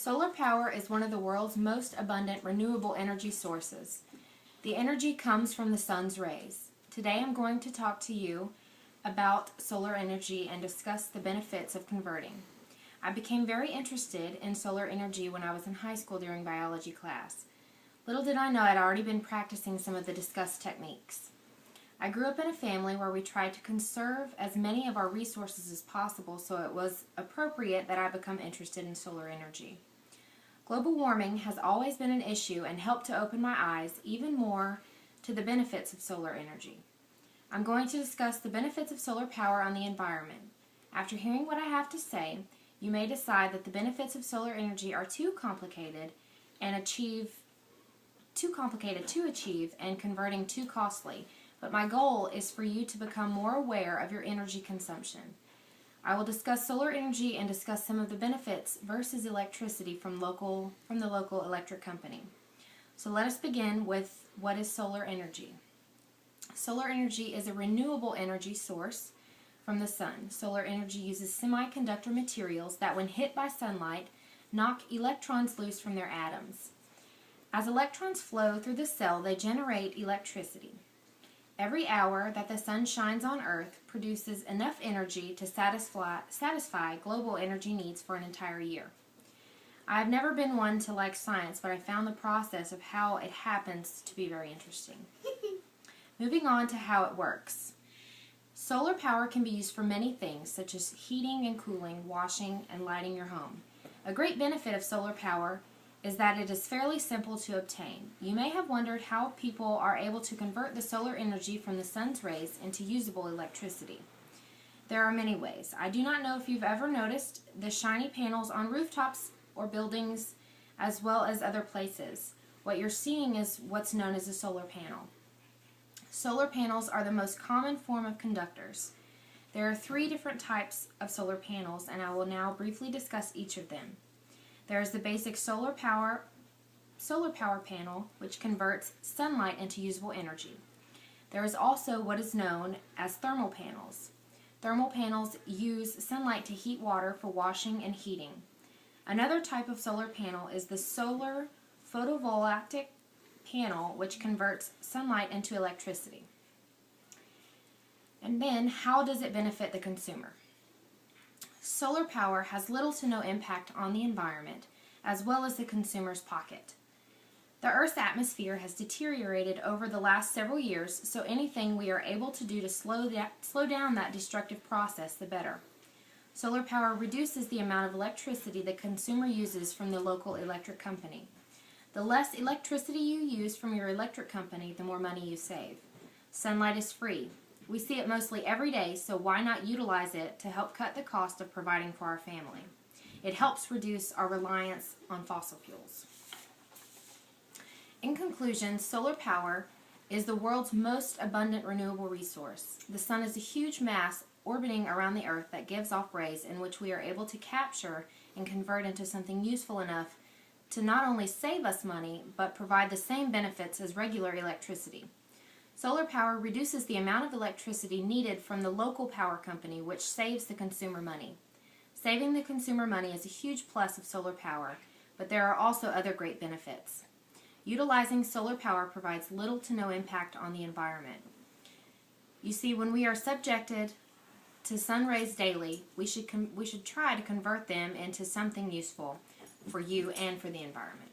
Solar power is one of the world's most abundant renewable energy sources. The energy comes from the sun's rays. Today I'm going to talk to you about solar energy and discuss the benefits of converting. I became very interested in solar energy when I was in high school during biology class. Little did I know I'd already been practicing some of the discussed techniques. I grew up in a family where we tried to conserve as many of our resources as possible, so it was appropriate that I become interested in solar energy. Global warming has always been an issue and helped to open my eyes even more to the benefits of solar energy. I'm going to discuss the benefits of solar power on the environment. After hearing what I have to say, you may decide that the benefits of solar energy are too complicated to achieve and converting too costly, but my goal is for you to become more aware of your energy consumption. I will discuss solar energy and discuss some of the benefits versus electricity from the local electric company. So let us begin with what is solar energy. Solar energy is a renewable energy source from the sun. Solar energy uses semiconductor materials that, when hit by sunlight, knock electrons loose from their atoms. As electrons flow through the cell, they generate electricity. Every hour that the sun shines on Earth produces enough energy to satisfy global energy needs for an entire year. I have never been one to like science, but I found the process of how it happens to be very interesting. Moving on to how it works. Solar power can be used for many things, such as heating and cooling, washing, and lighting your home. A great benefit of solar power is that it is fairly simple to obtain. You may have wondered how people are able to convert the solar energy from the sun's rays into usable electricity. There are many ways. I do not know if you've ever noticed the shiny panels on rooftops or buildings as well as other places. What you're seeing is what's known as a solar panel. Solar panels are the most common form of conductors. There are 3 different types of solar panels, and I will now briefly discuss each of them. There is the basic solar power panel, which converts sunlight into usable energy. There is also what is known as thermal panels. Thermal panels use sunlight to heat water for washing and heating. Another type of solar panel is the solar photovoltaic panel, which converts sunlight into electricity. And then, how does it benefit the consumer? Solar power has little to no impact on the environment, as well as the consumer's pocket. The Earth's atmosphere has deteriorated over the last several years, so anything we are able to do to slow down that destructive process, the better. Solar power reduces the amount of electricity the consumer uses from the local electric company. The less electricity you use from your electric company, the more money you save. Sunlight is free. We see it mostly every day, so why not utilize it to help cut the cost of providing for our family? It helps reduce our reliance on fossil fuels. In conclusion, solar power is the world's most abundant renewable resource. The sun is a huge mass orbiting around the Earth that gives off rays in which we are able to capture and convert into something useful enough to not only save us money, but provide the same benefits as regular electricity. Solar power reduces the amount of electricity needed from the local power company, which saves the consumer money. Saving the consumer money is a huge plus of solar power, but there are also other great benefits. Utilizing solar power provides little to no impact on the environment. You see, when we are subjected to sun rays daily, we should try to convert them into something useful for you and for the environment.